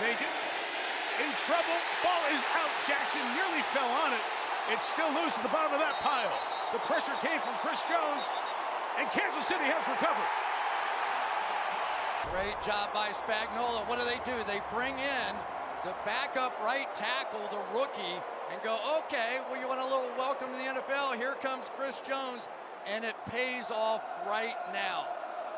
Fake it. In trouble. Ball is out. Jackson nearly fell on it. It's still loose at the bottom of that pile. The pressure came from Chris Jones, and Kansas City has recovered. Great job by Spagnuolo. What do? They bring in the backup right tackle, the rookie, and go, okay, well, you want a little welcome to the NFL? Here comes Chris Jones, and it pays off right now.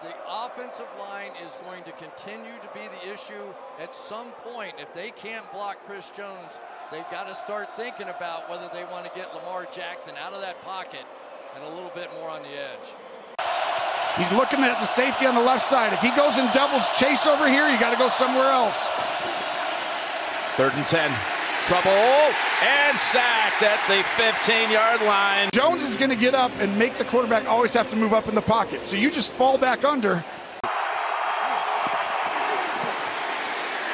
The offensive line is going to continue to be the issue at some point. If they can't block Chris Jones, they've got to start thinking about whether they want to get Lamar Jackson out of that pocket and a little bit more on the edge. He's looking at the safety on the left side. If he goes in doubles chase over here, you got to go somewhere else. 3rd and 10. Trouble and sacked at the 15-yard line. Jones is going to get up and make the quarterback always have to move up in the pocket. So you just fall back under.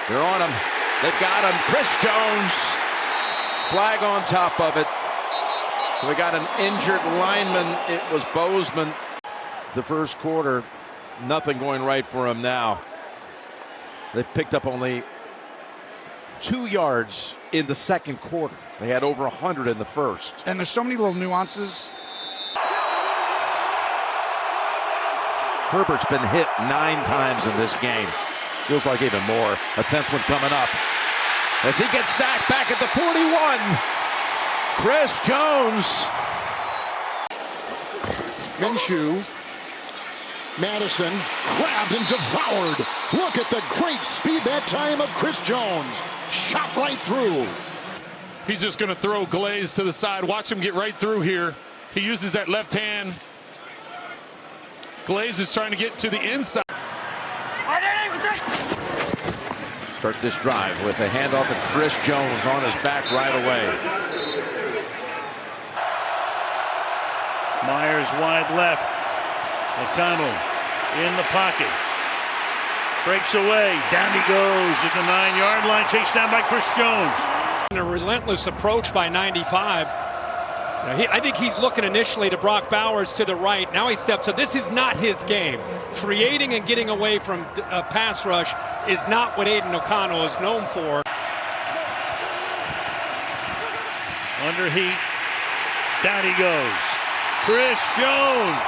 They're on him. They've got him. Chris Jones. Flag on top of it. We got an injured lineman. It was Bozeman. The first quarter, nothing going right for him now. They picked up only 2 yards in the second quarter. They had over 100 in the first. And there's so many little nuances. Herbert's been hit 9 times in this game. Feels like even more. A 10th one coming up. As he gets sacked back at the 41. Chris Jones. Minshew. Madison grabbed and devoured. Look at the great speed that time of Chris Jones. Shot right through. He's just going to throw Glaze to the side. Watch him get right through here. He uses that left hand. Glaze is trying to get to the inside. Start this drive with a handoff of Chris Jones on his back right away. Myers wide left. O'Connell in the pocket. Breaks away. Down he goes at the 9-yard line. Chased down by Chris Jones. A relentless approach by 95. I think he's looking initially to Brock Bowers to the right. Now he steps up. This is not his game. Creating and getting away from a pass rush is not what Aiden O'Connell is known for. Under heat. Down he goes. Chris Jones.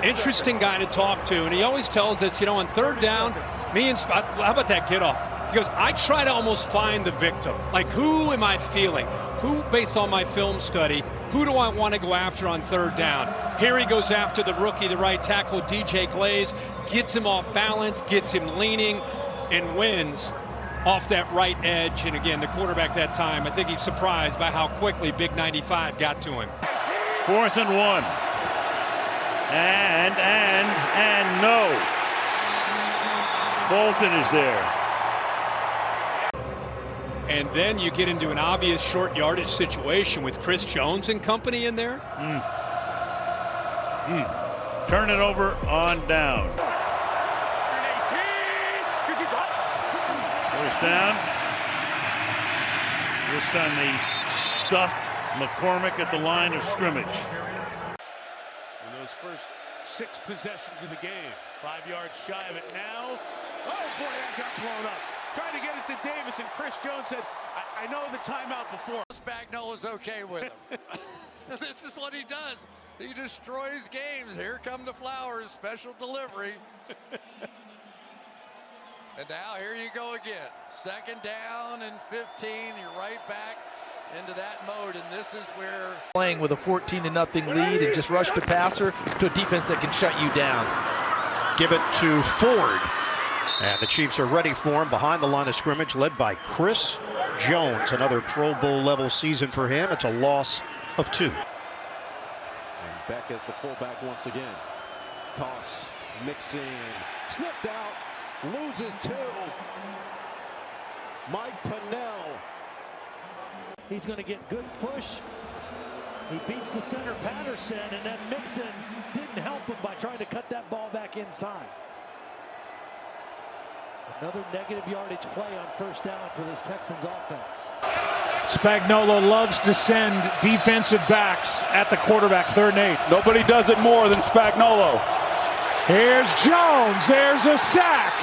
Interesting guy to talk to, and he always tells us, on 3rd down, how about that get off? He goes, I try to almost find the victim. Like, who am I feeling? Who, based on my film study, who do I want to go after on 3rd down? Here he goes after the rookie, the right tackle, DJ Glaze, gets him off balance, gets him leaning, and wins off that right edge. And again, the quarterback that time, I think he's surprised by how quickly Big 95 got to him. 4th and 1. And no. Bolton is there. And then you get into an obvious short yardage situation with Chris Jones and company in there. Turn it over on down. First down. This time they stuffed McCormick at the line of scrimmage. In those first 6 possessions of the game, 5 yards shy of it now. Oh boy, that got blown up. Trying to get it to Davis, and Chris Jones said, I know the timeout before. Spagnuolo's okay with him. This is what he does. He destroys games. Here come the flowers, special delivery. And now here you go again. 2nd down and 15. You're right back into that mode, and this is where playing with a 14-0 lead and just rush the passer to a defense that can shut you down. Give it to Ford. And the Chiefs are ready for him behind the line of scrimmage, led by Chris Jones. Another Pro Bowl level season for him. It's a loss of 2. And Beck as the fullback once again. Toss, mixing, sniffed out, loses 2. Mike Pennell. He's going to get good push. He beats the center Patterson, and then Mixon didn't help him by trying to cut that ball back inside. Another negative yardage play on 1st down for this Texans offense. Spagnuolo loves to send defensive backs at the quarterback, 3rd and 8. Nobody does it more than Spagnuolo. Here's Jones. There's a sack.